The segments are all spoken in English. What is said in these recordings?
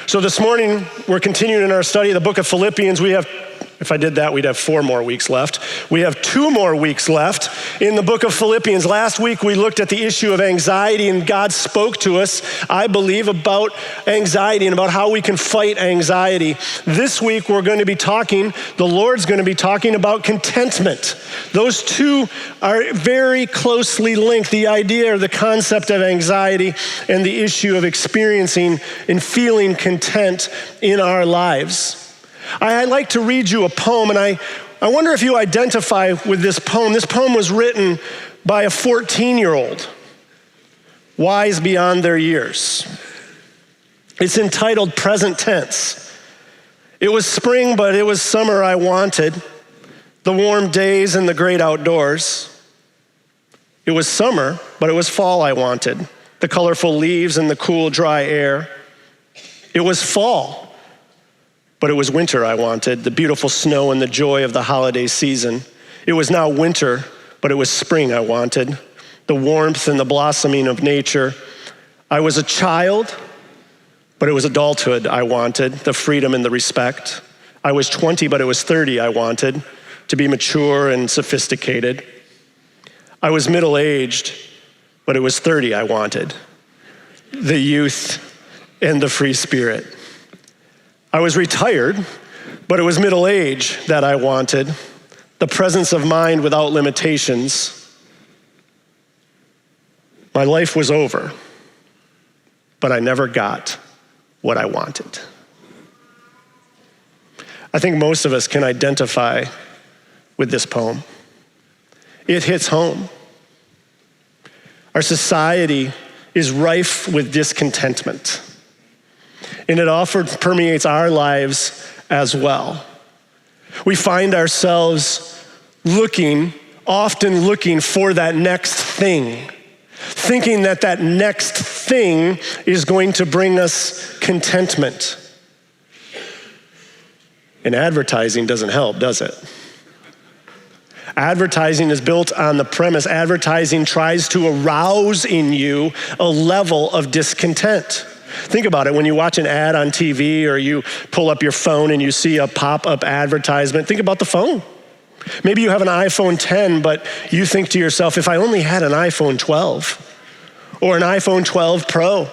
So this morning, we're continuing in our study of the book of Philippians. If I did that, we'd have 4 more weeks left. We have 2 more weeks left in the book of Philippians. Last week, we looked at the issue of anxiety, and God spoke to us, I believe, about anxiety and about how we can fight anxiety. This week, the Lord's going to be talking about contentment. Those two are very closely linked, the idea or the concept of anxiety and the issue of experiencing and feeling content in our lives. I'd like to read you a poem, and I wonder if you identify with this poem. This poem was written by a 14-year-old, wise beyond their years. It's entitled Present Tense. It was spring, but it was summer I wanted, the warm days and the great outdoors. It was summer, but it was fall I wanted, the colorful leaves and the cool, dry air. It was fall, but it was winter I wanted, the beautiful snow and the joy of the holiday season. It was now winter, but it was spring I wanted, the warmth and the blossoming of nature. I was a child, but it was adulthood I wanted, the freedom and the respect. I was 20, but it was 30 I wanted, to be mature and sophisticated. I was middle-aged, but it was 30 I wanted, the youth and the free spirit. I was retired, but it was middle age that I wanted, the presence of mind without limitations. My life was over, but I never got what I wanted. I think most of us can identify with this poem. It hits home. Our society is rife with discontentment, and it often permeates our lives as well. We find ourselves often looking for that next thing, thinking that that next thing is going to bring us contentment. And advertising doesn't help, does it? Advertising is built on the premise. Advertising tries to arouse in you a level of discontent. Think about it. When you watch an ad on TV or you pull up your phone and you see a pop-up advertisement, think about the phone. Maybe you have an iPhone 10, but you think to yourself, if I only had an iPhone 12 or an iPhone 12 Pro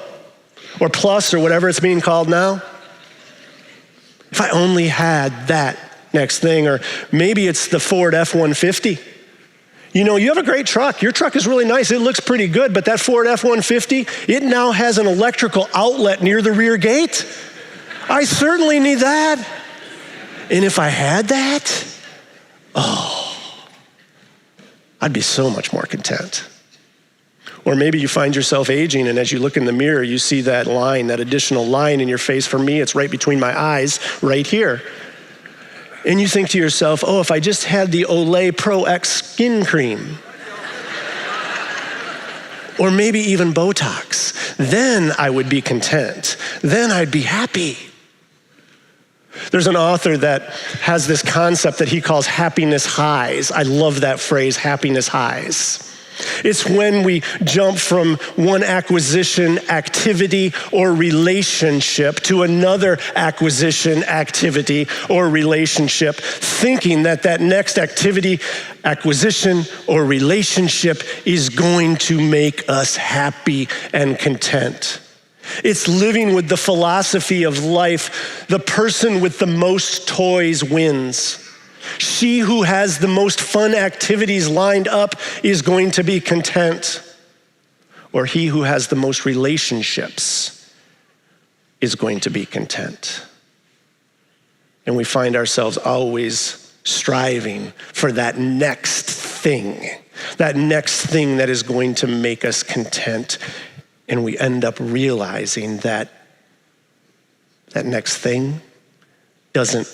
or Plus or whatever it's being called now, if I only had that next thing. Or maybe it's the Ford F-150. You know, you have a great truck. Your truck is really nice. It looks pretty good, but that Ford F-150, it now has an electrical outlet near the rear gate. I certainly need that. And if I had that, I'd be so much more content. Or maybe you find yourself aging, and as you look in the mirror, you see that line, that additional line in your face. For me, it's right between my eyes, right here. And you think to yourself, if I just had the Olay Pro X skin cream, or maybe even Botox, then I would be content. Then I'd be happy. There's an author that has this concept that he calls happiness highs. I love that phrase, happiness highs. It's when we jump from one acquisition, activity, or relationship to another acquisition, activity, or relationship, thinking that that next activity, acquisition, or relationship is going to make us happy and content. It's living with the philosophy of life. The person with the most toys wins. She who has the most fun activities lined up is going to be content. Or he who has the most relationships is going to be content. And we find ourselves always striving for that next thing that is going to make us content. And we end up realizing that that next thing doesn't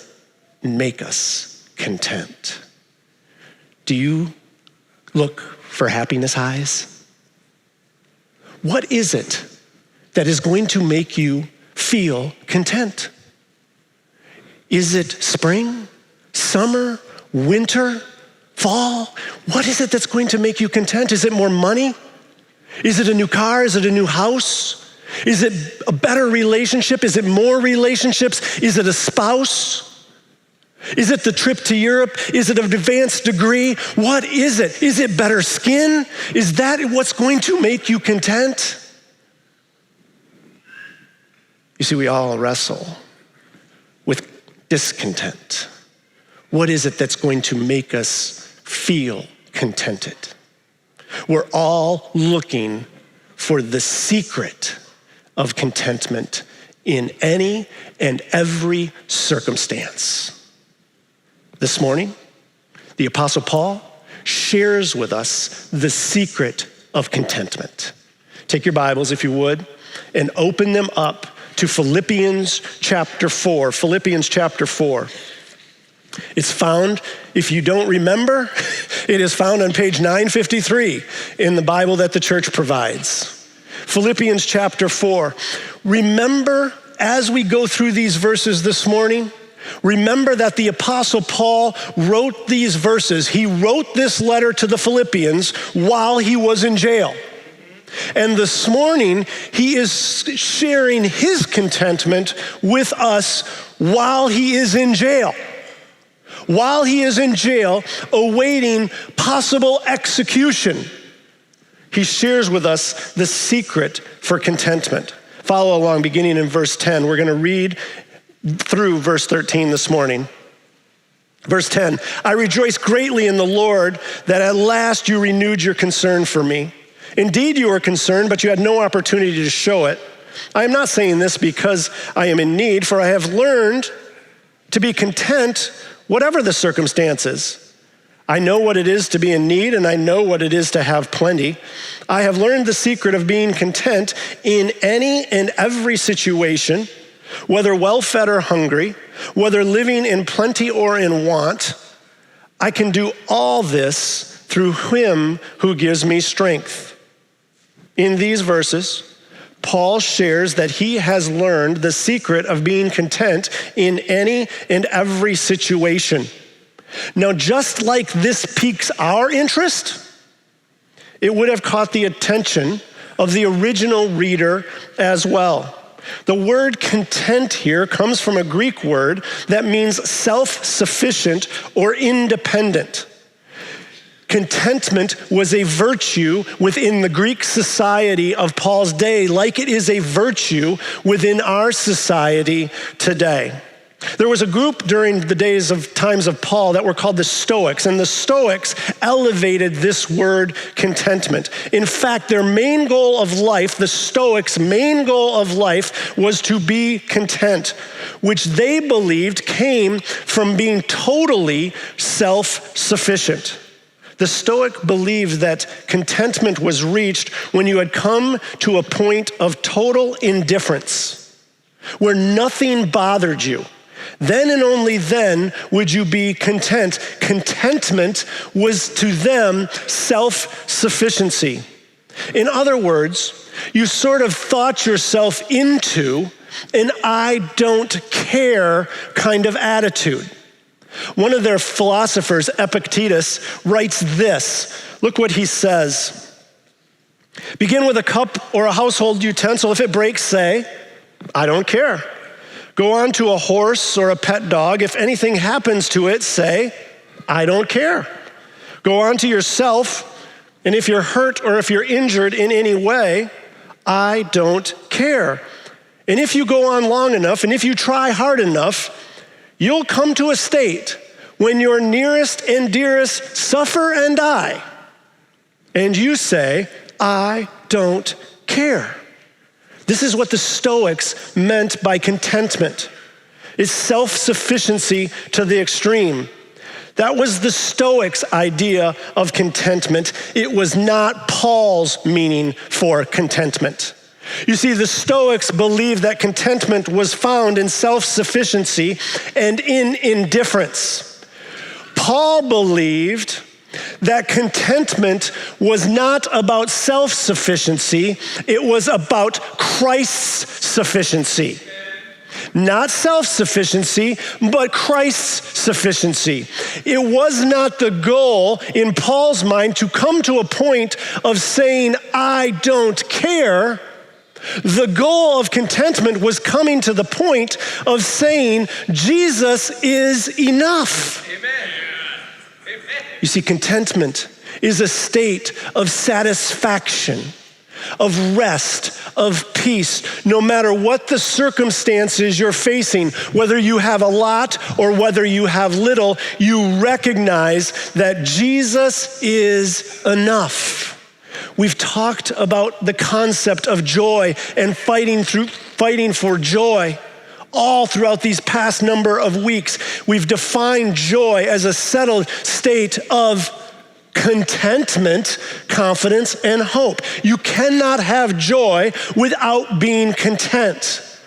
make us content. Do you look for happiness highs? What is it that is going to make you feel content? Is it spring, summer, winter, fall? What is it that's going to make you content? Is it more money? Is it a new car? Is it a new house? Is it a better relationship? Is it more relationships? Is it a spouse? Is it the trip to Europe? Is it an advanced degree? What is it? Is it better skin? Is that what's going to make you content? You see, we all wrestle with discontent. What is it that's going to make us feel contented? We're all looking for the secret of contentment in any and every circumstance. This morning, the Apostle Paul shares with us the secret of contentment. Take your Bibles, if you would, and open them up to Philippians chapter 4. Philippians chapter 4. It's found, if you don't remember, it is found on page 953 in the Bible that the church provides. Philippians chapter 4. Remember, as we go through these verses this morning, remember that the Apostle Paul wrote these verses. He wrote this letter to the Philippians while he was in jail. And this morning, he is sharing his contentment with us while he is in jail. While he is in jail, awaiting possible execution, he shares with us the secret for contentment. Follow along, beginning in verse 10. We're going to read through verse 13 this morning. Verse 10, I rejoice greatly in the Lord that at last you renewed your concern for me. Indeed, you were concerned, but you had no opportunity to show it. I am not saying this because I am in need, for I have learned to be content whatever the circumstances. I know what it is to be in need, and I know what it is to have plenty. I have learned the secret of being content in any and every situation, whether well-fed or hungry, whether living in plenty or in want. I can do all this through him who gives me strength. In these verses, Paul shares that he has learned the secret of being content in any and every situation. Now, just like this piques our interest, it would have caught the attention of the original reader as well. The word content here comes from a Greek word that means self-sufficient or independent. Contentment was a virtue within the Greek society of Paul's day, like it is a virtue within our society today. There was a group during the times of Paul that were called the Stoics, and the Stoics elevated this word contentment. In fact, their main goal of life, the Stoics' main goal of life, was to be content, which they believed came from being totally self-sufficient. The Stoic believed that contentment was reached when you had come to a point of total indifference, where nothing bothered you. Then and only then would you be content. Contentment was to them self-sufficiency. In other words, you sort of thought yourself into an I don't care kind of attitude. One of their philosophers, Epictetus, writes this. Look what he says. Begin with a cup or a household utensil. If it breaks, say, I don't care. Go on to a horse or a pet dog. If anything happens to it, say, I don't care. Go on to yourself, and if you're hurt or if you're injured in any way, I don't care. And if you go on long enough, and if you try hard enough, you'll come to a state when your nearest and dearest suffer and die, and you say, I don't care. This is what the Stoics meant by contentment. It's self-sufficiency to the extreme. That was the Stoics' idea of contentment. It was not Paul's meaning for contentment. You see, the Stoics believed that contentment was found in self-sufficiency and in indifference. Paul believed that contentment was not about self-sufficiency, it was about Christ's sufficiency. Not self-sufficiency, but Christ's sufficiency. It was not the goal in Paul's mind to come to a point of saying, I don't care, The goal of contentment was coming to the point of saying, Jesus is enough. Amen. Amen. You see, contentment is a state of satisfaction, of rest, of peace, no matter what the circumstances you're facing, whether you have a lot or whether you have little, you recognize that Jesus is enough. We've talked about the concept of joy and fighting for joy all throughout these past number of weeks. We've defined joy as a settled state of contentment, confidence, and hope. You cannot have joy without being content.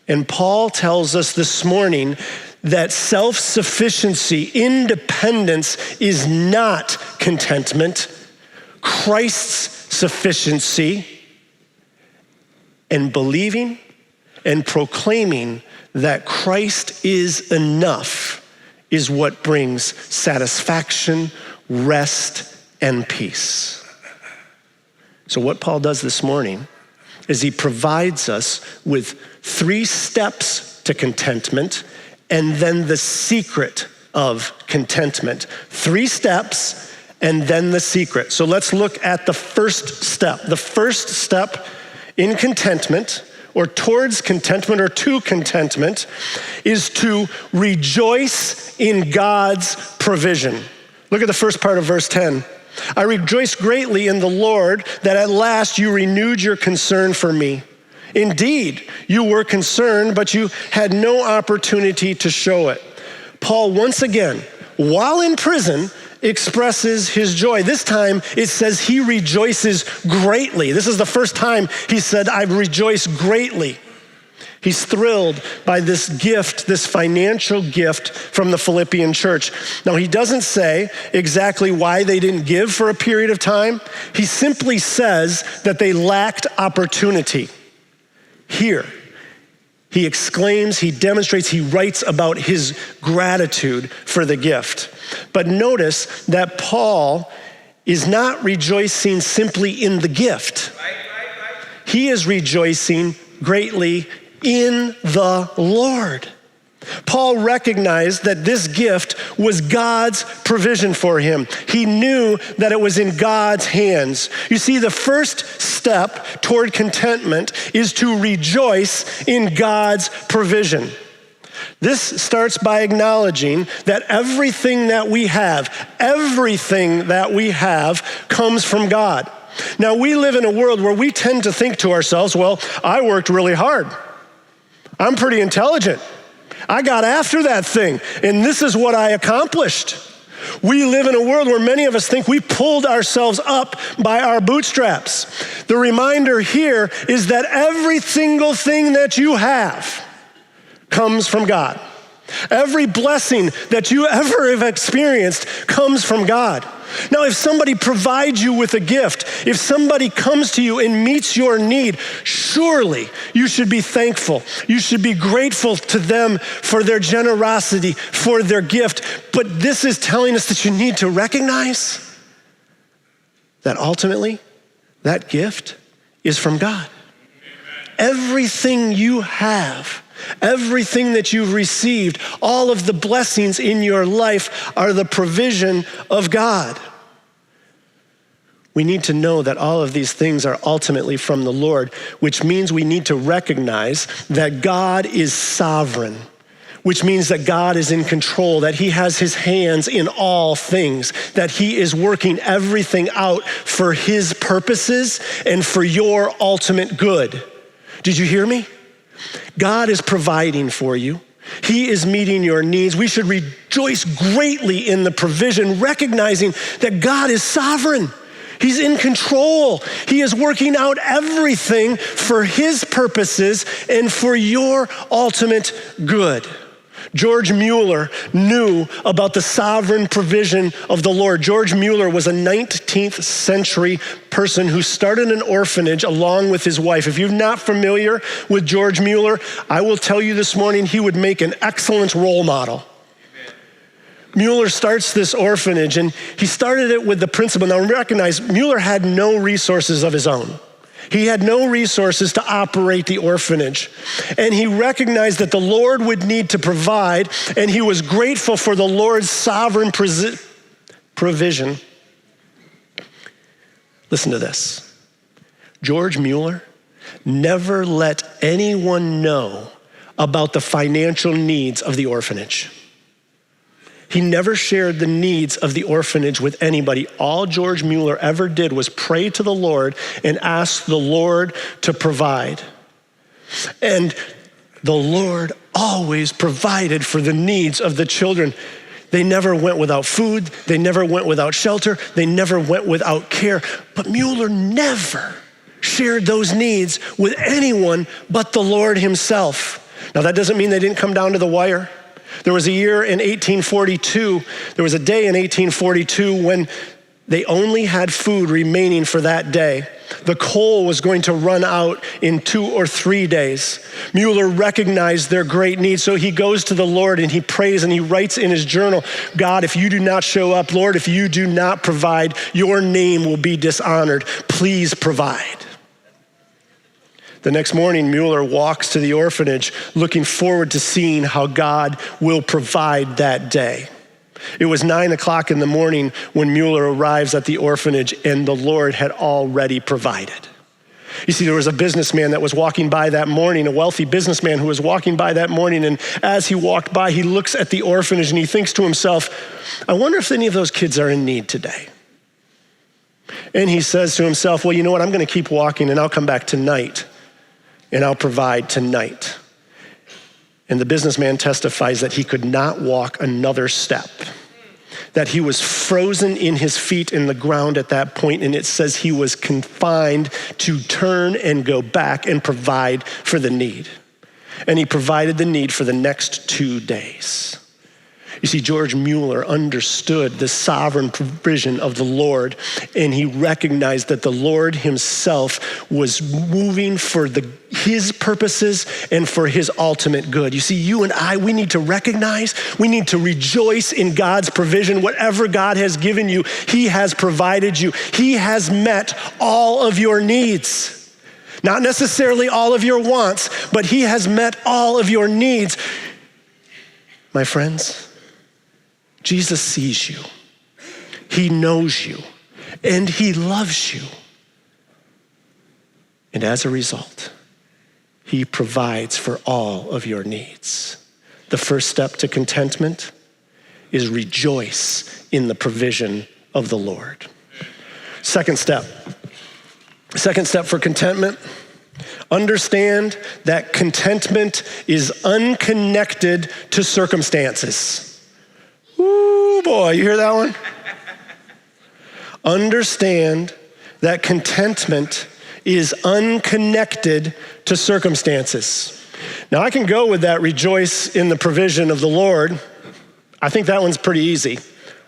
And Paul tells us this morning that self-sufficiency, independence is not contentment. Christ's sufficiency and believing and proclaiming that Christ is enough is what brings satisfaction, rest, and peace. So what Paul does this morning is he provides us with 3 steps to contentment and then the secret of contentment. 3 steps and then the secret. So let's look at the first step. The first step in contentment, or towards contentment, or to contentment, is to rejoice in God's provision. Look at the first part of verse 10. I rejoice greatly in the Lord that at last you renewed your concern for me. Indeed, you were concerned, but you had no opportunity to show it. Paul, once again, while in prison, expresses his joy. This time it says he rejoices greatly. This is the first time he said, I rejoice greatly. He's thrilled by this gift, this financial gift from the Philippian church. Now, he doesn't say exactly why they didn't give for a period of time. He simply says that they lacked opportunity. Here, he exclaims, he demonstrates, he writes about his gratitude for the gift. But notice that Paul is not rejoicing simply in the gift. He is rejoicing greatly in the Lord. Paul recognized that this gift was God's provision for him. He knew that it was in God's hands. You see, the first step toward contentment is to rejoice in God's provision. This starts by acknowledging that everything that we have comes from God. Now, we live in a world where we tend to think to ourselves, well, I worked really hard. I'm pretty intelligent. I got after that thing, and this is what I accomplished. We live in a world where many of us think we pulled ourselves up by our bootstraps. The reminder here is that every single thing that you have comes from God. Every blessing that you ever have experienced comes from God. Now, if somebody provides you with a gift, if somebody comes to you and meets your need, surely you should be thankful. You should be grateful to them for their generosity, for their gift. But this is telling us that you need to recognize that ultimately that gift is from God. Everything you have, everything that you've received, all of the blessings in your life are the provision of God. We need to know that all of these things are ultimately from the Lord, which means we need to recognize that God is sovereign, which means that God is in control, that he has his hands in all things, that he is working everything out for his purposes and for your ultimate good. Did you hear me? God is providing for you. He is meeting your needs. We should rejoice greatly in the provision, recognizing that God is sovereign. He's in control. He is working out everything for his purposes and for your ultimate good. George Mueller knew about the sovereign provision of the Lord. George Mueller was a 19th century person who started an orphanage along with his wife. If you're not familiar with George Mueller, I will tell you this morning, he would make an excellent role model. Mueller starts this orphanage, and he started it with the principle. Now recognize, Mueller had no resources of his own. He had no resources to operate the orphanage. And he recognized that the Lord would need to provide, and he was grateful for the Lord's sovereign provision. Listen to this. George Mueller never let anyone know about the financial needs of the orphanage. He never shared the needs of the orphanage with anybody. All George Mueller ever did was pray to the Lord and ask the Lord to provide. And the Lord always provided for the needs of the children. They never went without food. They never went without shelter. They never went without care. But Mueller never shared those needs with anyone but the Lord himself. Now, that doesn't mean they didn't come down to the wire. There was a year in 1842, there was a day in 1842 when they only had food remaining for that day. The coal was going to run out in 2 or 3 days. Mueller recognized their great need, so he goes to the Lord and he prays and he writes in his journal, God, if you do not show up, Lord, if you do not provide, your name will be dishonored. Please provide. The next morning, Mueller walks to the orphanage looking forward to seeing how God will provide that day. It was 9 o'clock in the morning when Mueller arrives at the orphanage, and the Lord had already provided. You see, there was a businessman that was walking by that morning, a wealthy businessman who was walking by that morning, and as he walked by, he looks at the orphanage and he thinks to himself, I wonder if any of those kids are in need today. And he says to himself, well, you know what, I'm gonna keep walking and I'll come back tonight. And I'll provide tonight. And the businessman testifies that he could not walk another step, that he was frozen in his feet in the ground at that point, and it says he was confined to turn and go back and provide for the need. And he provided the need for the next 2 days. You see, George Mueller understood the sovereign provision of the Lord, and he recognized that the Lord himself was moving for his purposes and for his ultimate good. You see, you and I, we need to recognize, we need to rejoice in God's provision. Whatever God has given you, he has provided you. He has met all of your needs. Not necessarily all of your wants, but he has met all of your needs. My friends, Jesus sees you, he knows you, and he loves you. And as a result, he provides for all of your needs. The first step to contentment is rejoice in the provision of the Lord. Second step for contentment, understand that contentment is unconnected to circumstances. Ooh, boy, you hear that one? Understand that contentment is unconnected to circumstances. Now, I can go with that rejoice in the provision of the Lord. I think that one's pretty easy,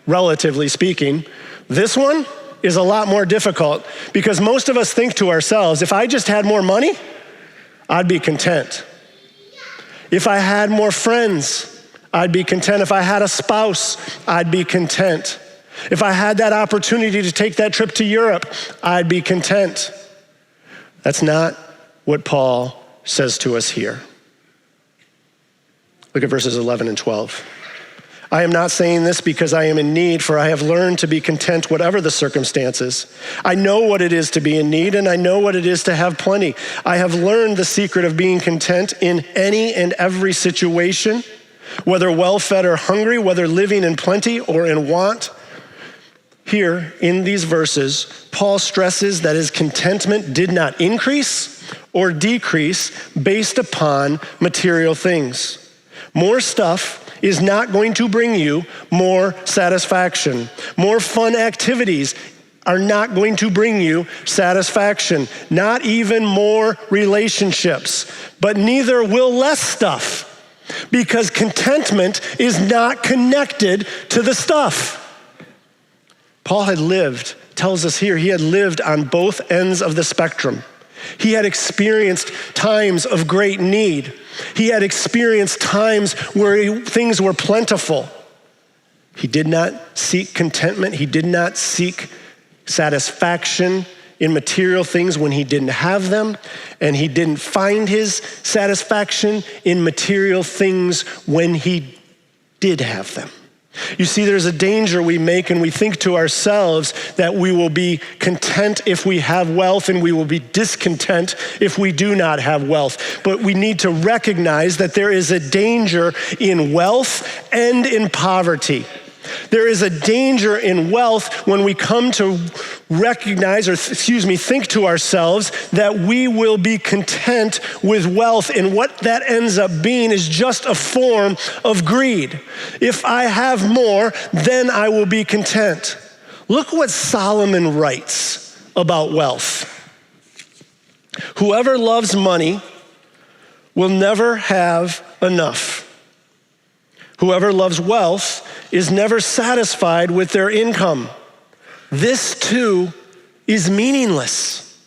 relatively speaking. This one is a lot more difficult because most of us think to ourselves, if I just had more money, I'd be content. If I had more friends, I'd be content. If I had a spouse, I'd be content. If I had that opportunity to take that trip to Europe, I'd be content. That's not what Paul says to us here. Look at verses 11 and 12. I am not saying this because I am in need, for I have learned to be content whatever the circumstances. I know what it is to be in need, and I know what it is to have plenty. I have learned the secret of being content in any and every situation, whether well-fed or hungry, whether living in plenty or in want. Here in these verses, Paul stresses that his contentment did not increase or decrease based upon material things. More stuff is not going to bring you more satisfaction. More fun activities are not going to bring you satisfaction. Not even more relationships, but neither will less stuff. Because contentment is not connected to the stuff. Paul tells us here, he had lived on both ends of the spectrum. He had experienced times of great need. He had experienced times where things were plentiful. He did not seek contentment. He did not seek satisfaction in material things when he didn't have them, and he didn't find his satisfaction in material things when he did have them. You see, there's a danger we make, and we think to ourselves that we will be content if we have wealth, and we will be discontent if we do not have wealth. But we need to recognize that there is a danger in wealth and in poverty. There is a danger in wealth when we come to think to ourselves that we will be content with wealth, and what that ends up being is just a form of greed. If I have more, then I will be content. Look what Solomon writes about wealth. Whoever loves money will never have enough. Whoever loves wealth is never satisfied with their income. This too is meaningless.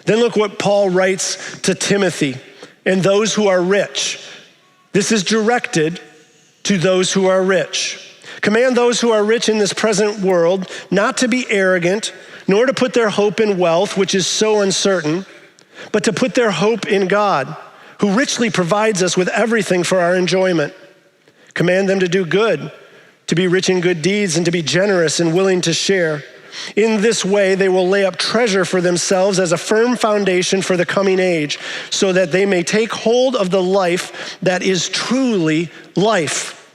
Then look what Paul writes to Timothy and those who are rich. This is directed to those who are rich. Command those who are rich in this present world not to be arrogant, nor to put their hope in wealth, which is so uncertain, but to put their hope in God, who richly provides us with everything for our enjoyment. Command them to do good, to be rich in good deeds, and to be generous and willing to share. In this way, they will lay up treasure for themselves as a firm foundation for the coming age, so that they may take hold of the life that is truly life.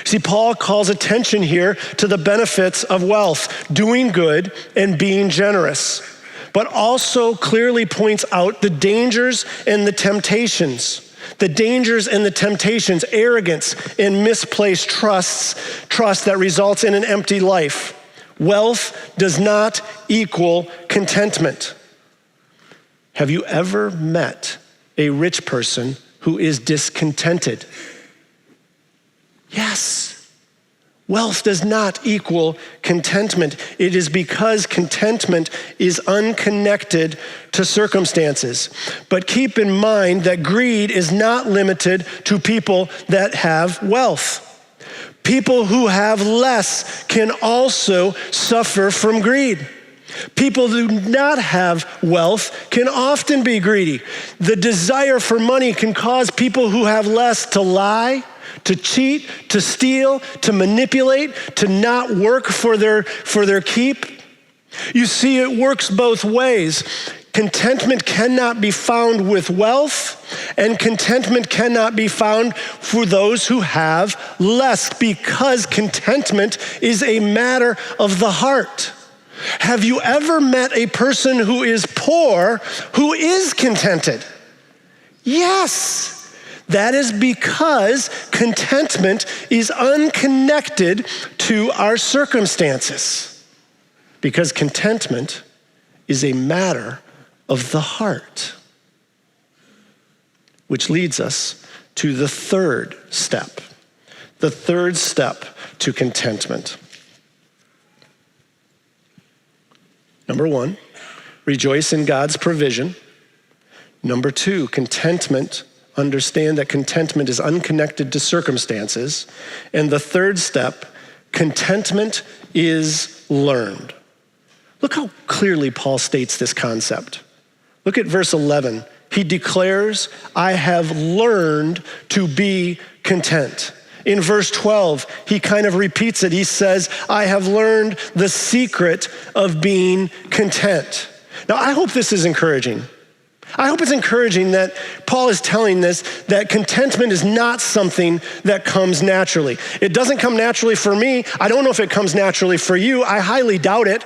See, Paul calls attention here to the benefits of wealth, doing good and being generous, but also clearly points out the dangers and the temptations. The dangers and the temptations, arrogance and misplaced trust that results in an empty life. Wealth does not equal contentment. Have you ever met a rich person who is discontented? Yes. Wealth does not equal contentment. It is because contentment is unconnected to circumstances. But keep in mind that greed is not limited to people that have wealth. People who have less can also suffer from greed. People who do not have wealth can often be greedy. The desire for money can cause people who have less to lie, to cheat, to steal, to manipulate, to not work for their keep. You see, it works both ways. Contentment cannot be found with wealth, and contentment cannot be found for those who have less, because contentment is a matter of the heart. Have you ever met a person who is poor who is contented? Yes. That is because contentment is unconnected to our circumstances. Because contentment is a matter of the heart. Which leads us to the third step. The third step to contentment. Number one, rejoice in God's provision. Number two, understand that contentment is unconnected to circumstances. And the third step, contentment is learned. Look how clearly Paul states this concept. Look at verse 11. He declares, I have learned to be content. In verse 12, he kind of repeats it. He says, I have learned the secret of being content. Now, I hope this is encouraging. I hope it's encouraging that Paul is telling this, that contentment is not something that comes naturally. It doesn't come naturally for me. I don't know if it comes naturally for you. I highly doubt it.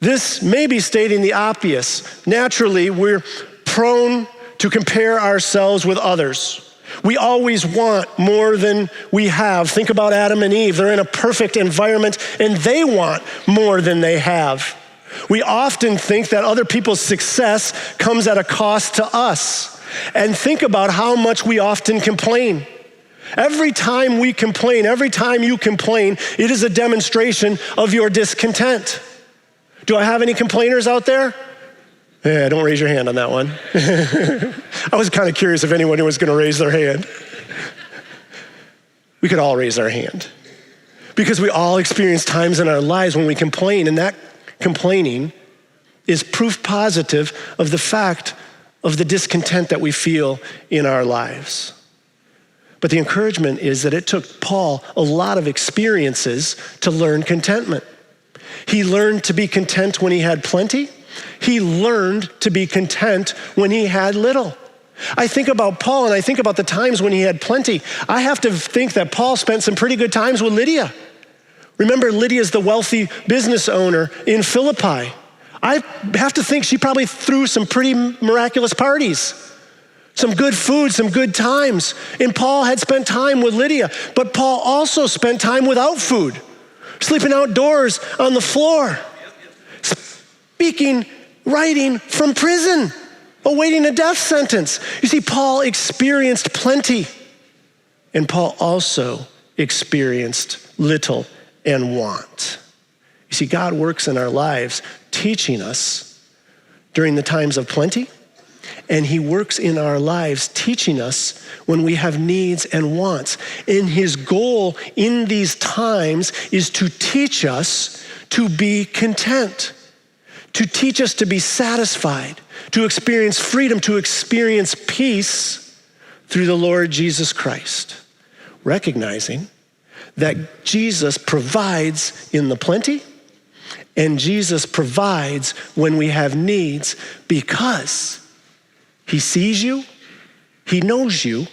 This may be stating the obvious. Naturally, we're prone to compare ourselves with others. We always want more than we have. Think about Adam and Eve. They're in a perfect environment and they want more than they have. We often think that other people's success comes at a cost to us. And think about how much we often complain. Every time we complain, every time you complain, it is a demonstration of your discontent. Do I have any complainers out there? Yeah, don't raise your hand on that one. I was kind of curious if anyone was going to raise their hand. We could all raise our hand. Because we all experience times in our lives when we complain, and that complaining is proof positive of the fact of the discontent that we feel in our lives. But the encouragement is that it took Paul a lot of experiences to learn contentment. He learned to be content when he had plenty. He learned to be content when he had little. I think about Paul and I think about the times when he had plenty. I have to think that Paul spent some pretty good times with Lydia. Remember, Lydia's the wealthy business owner in Philippi. I have to think she probably threw some pretty miraculous parties, some good food, some good times. And Paul had spent time with Lydia, but Paul also spent time without food, sleeping outdoors on the floor, speaking, writing from prison, awaiting a death sentence. You see, Paul experienced plenty, and Paul also experienced little and want. You see, God works in our lives teaching us during the times of plenty, and he works in our lives teaching us when we have needs and wants. And his goal in these times is to teach us to be content, to teach us to be satisfied, to experience freedom, to experience peace through the Lord Jesus Christ, recognizing that Jesus provides in the plenty and Jesus provides when we have needs because he sees you, he knows you,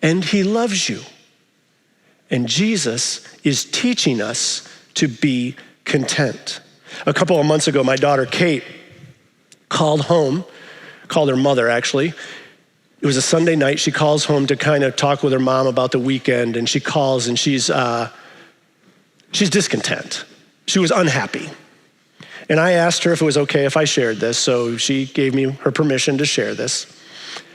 and he loves you. And Jesus is teaching us to be content. A couple of months ago, my daughter Kate called her mother actually. It was a Sunday night. She calls home to kind of talk with her mom about the weekend, and she calls and she's discontent. She was unhappy. And I asked her if it was okay if I shared this, so she gave me her permission to share this.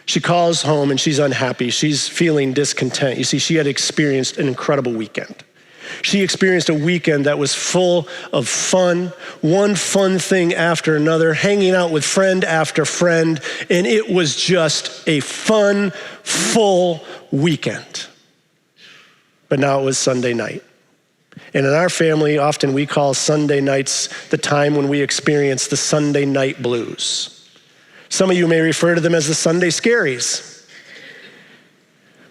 She calls home and she's unhappy. She's feeling discontent. You see, she had experienced an incredible weekend. She experienced a weekend that was full of fun, one fun thing after another, hanging out with friend after friend, and it was just a fun, full weekend. But now it was Sunday night. And in our family, often we call Sunday nights the time when we experience the Sunday night blues. Some of you may refer to them as the Sunday scaries.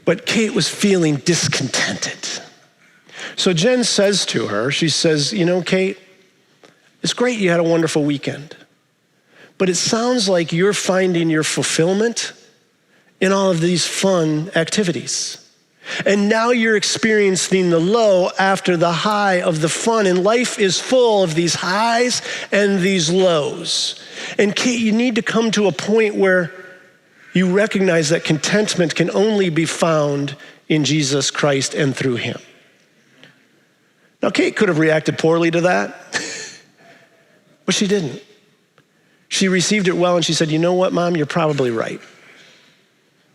But Kate was feeling discontented. So Jen says to her, she says, you know, Kate, it's great you had a wonderful weekend, but it sounds like you're finding your fulfillment in all of these fun activities. And now you're experiencing the low after the high of the fun, and life is full of these highs and these lows. And Kate, you need to come to a point where you recognize that contentment can only be found in Jesus Christ and through him. Now, Kate could have reacted poorly to that, but she didn't. She received it well, and she said, you know what, Mom, you're probably right.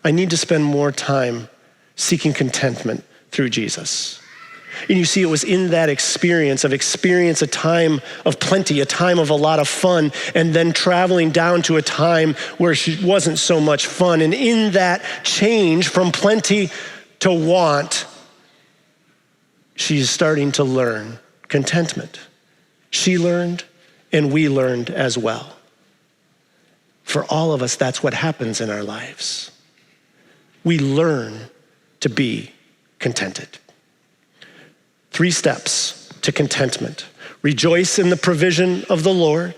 I need to spend more time seeking contentment through Jesus. And you see, it was in that experience a time of plenty, a time of a lot of fun, and then traveling down to a time where it wasn't so much fun. And in that change from plenty to want, she's starting to learn contentment. She learned, and we learned as well. For all of us, that's what happens in our lives. We learn to be contented. 3 steps to contentment. Rejoice in the provision of the Lord.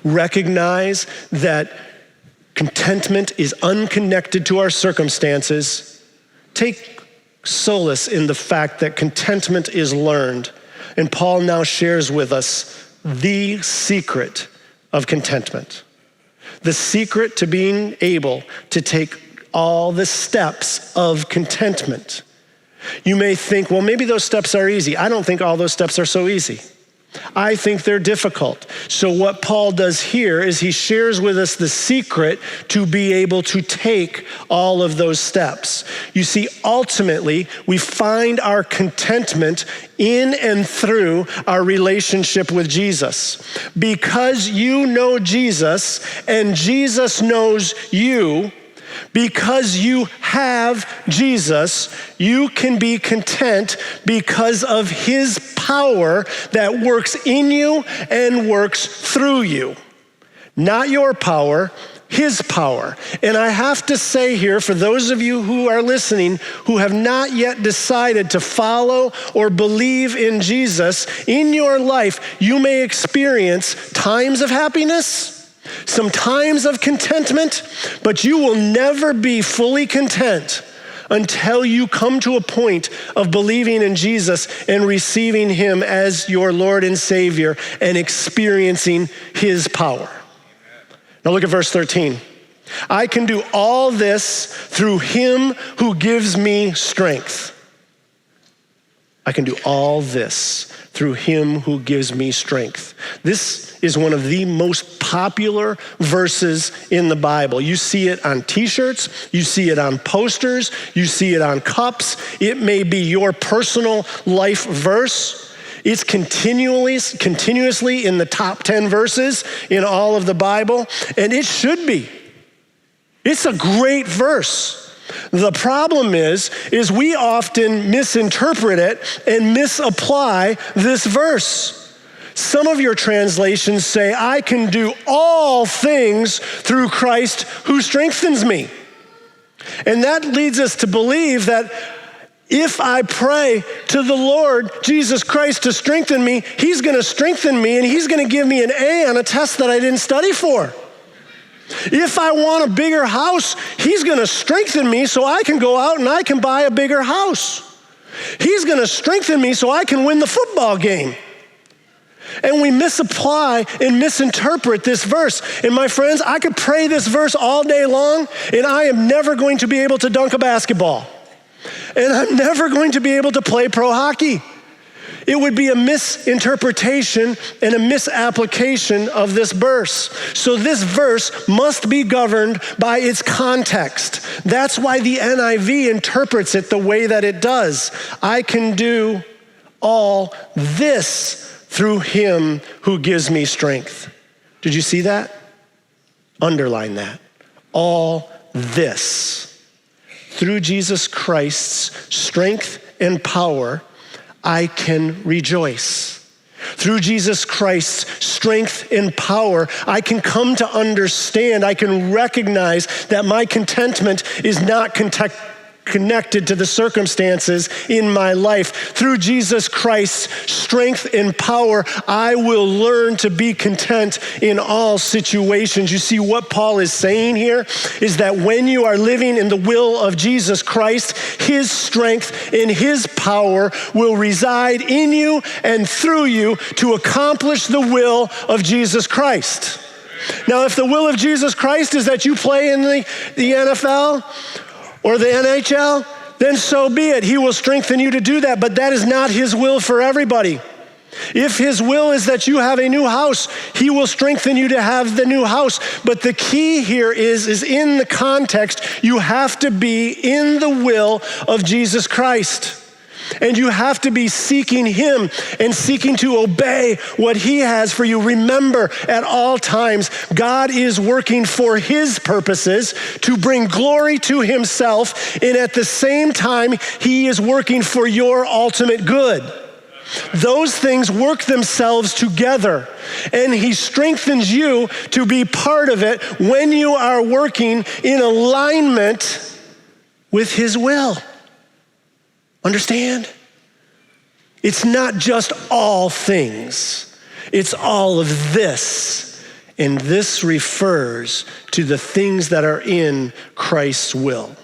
Recognize that contentment is unconnected to our circumstances. Take solace in the fact that contentment is learned. And Paul now shares with us the secret of contentment. The secret to being able to take all the steps of contentment. You may think, well, maybe those steps are easy. I don't think all those steps are so easy. I think they're difficult. So what Paul does here is he shares with us the secret to be able to take all of those steps. You see, ultimately, we find our contentment in and through our relationship with Jesus. Because you know Jesus and Jesus knows you, because you have Jesus, you can be content because of his power that works in you and works through you. Not your power, his power. And I have to say here, for those of you who are listening who have not yet decided to follow or believe in Jesus, in your life, you may experience times of happiness, some times of contentment, but you will never be fully content until you come to a point of believing in Jesus and receiving him as your Lord and Savior and experiencing his power. Now look at verse 13. I can do all this through him who gives me strength. I can do all this through him who gives me strength. This is one of the most popular verses in the Bible. You see it on t-shirts, you see it on posters, you see it on cups. It may be your personal life verse. It's continuously in the top 10 verses in all of the Bible, and it should be. It's a great verse. The problem is we often misinterpret it and misapply this verse. Some of your translations say, I can do all things through Christ who strengthens me. And that leads us to believe that if I pray to the Lord Jesus Christ to strengthen me, he's going to strengthen me and he's going to give me an A on a test that I didn't study for. If I want a bigger house, he's going to strengthen me so I can go out and I can buy a bigger house. He's going to strengthen me so I can win the football game. And we misapply and misinterpret this verse. And my friends, I could pray this verse all day long and I am never going to be able to dunk a basketball. And I'm never going to be able to play pro hockey. It would be a misinterpretation and a misapplication of this verse. So this verse must be governed by its context. That's why the NIV interprets it the way that it does. I can do all this through him who gives me strength. Did you see that? Underline that. All this. Through Jesus Christ's strength and power, I can rejoice. Through Jesus Christ's strength and power, I can come to understand, I can recognize that my contentment is not connected to the circumstances in my life. Through Jesus Christ's strength and power, I will learn to be content in all situations. You see, what Paul is saying here is that when you are living in the will of Jesus Christ, his strength and his power will reside in you and through you to accomplish the will of Jesus Christ. Now, if the will of Jesus Christ is that you play in the NFL, or the NHL, then so be it. He will strengthen you to do that, but that is not his will for everybody. If his will is that you have a new house, he will strengthen you to have the new house. But the key here is in the context, you have to be in the will of Jesus Christ. And you have to be seeking him and seeking to obey what he has for you. Remember, at all times, God is working for his purposes to bring glory to himself. And at the same time, he is working for your ultimate good. Those things work themselves together. And he strengthens you to be part of it when you are working in alignment with his will. Understand? It's not just all things. It's all of this. And this refers to the things that are in Christ's will.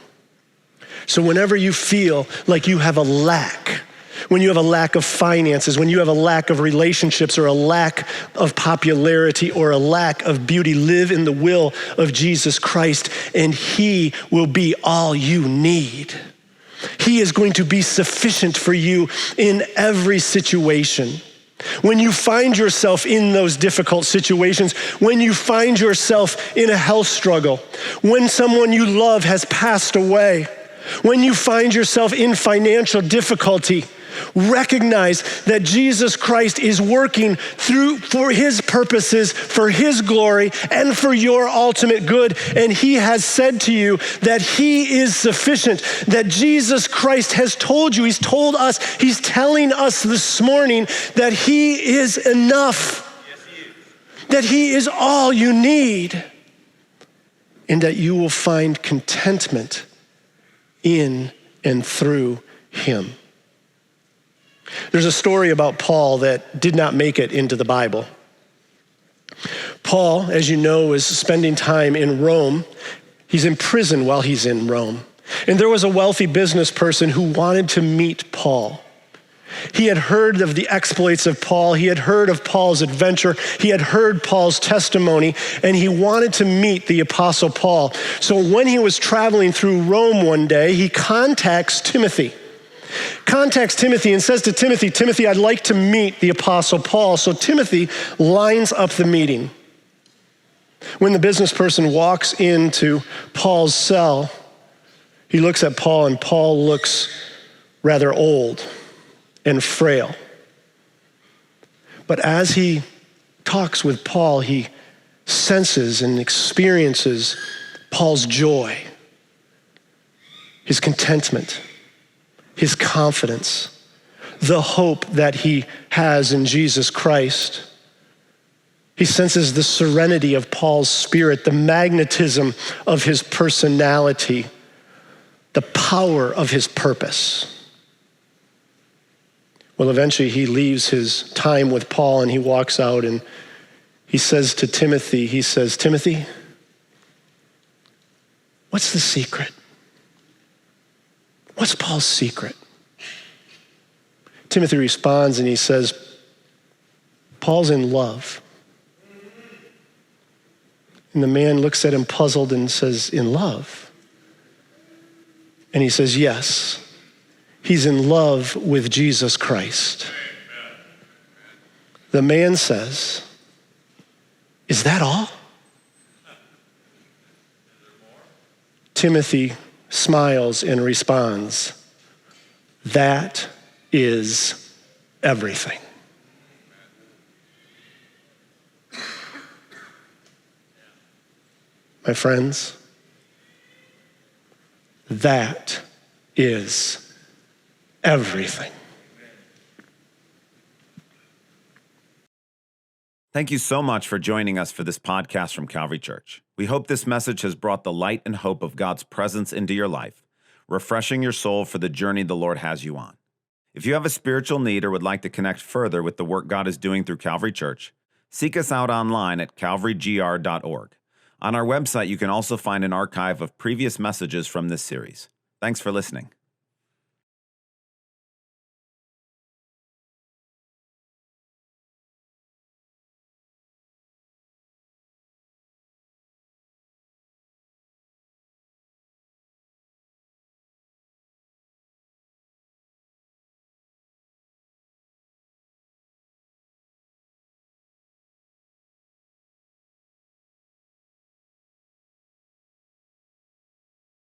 So whenever you feel like you have a lack, when you have a lack of finances, when you have a lack of relationships or a lack of popularity or a lack of beauty, live in the will of Jesus Christ and he will be all you need. He is going to be sufficient for you in every situation. When you find yourself in those difficult situations, when you find yourself in a health struggle, when someone you love has passed away, when you find yourself in financial difficulty, recognize that Jesus Christ is working for his purposes, for his glory, and for your ultimate good. And he has said to you that he is sufficient, that Jesus Christ has told you, he's told us, he's telling us this morning that he is enough. that he is all you need, and that you will find contentment in and through him. There's a story about Paul that did not make it into the Bible. Paul, as you know, is spending time in Rome. He's in prison while he's in Rome. And there was a wealthy business person who wanted to meet Paul. He had heard of the exploits of Paul. He had heard of Paul's adventure. He had heard Paul's testimony, and he wanted to meet the Apostle Paul. So when he was traveling through Rome one day, he contacts Timothy and says to Timothy, Timothy, I'd like to meet the Apostle Paul. So Timothy lines up the meeting. When the business person walks into Paul's cell, he looks at Paul, and Paul looks rather old and frail. But as he talks with Paul, he senses and experiences Paul's joy, his contentment, his confidence, the hope that he has in Jesus Christ. He senses the serenity of Paul's spirit, the magnetism of his personality, the power of his purpose. Well, eventually he leaves his time with Paul and he walks out and he says to Timothy, Timothy, what's the secret? What's Paul's secret? Timothy responds and he says, Paul's in love. And the man looks at him puzzled and says, in love? And he says, yes. He's in love with Jesus Christ. The man says, is that all? Timothy smiles and responds, that is everything. My friends, that is everything. Thank you so much for joining us for this podcast from Calvary Church. We hope this message has brought the light and hope of God's presence into your life, refreshing your soul for the journey the Lord has you on. If you have a spiritual need or would like to connect further with the work God is doing through Calvary Church, seek us out online at calvarygr.org. On our website, you can also find an archive of previous messages from this series. Thanks for listening.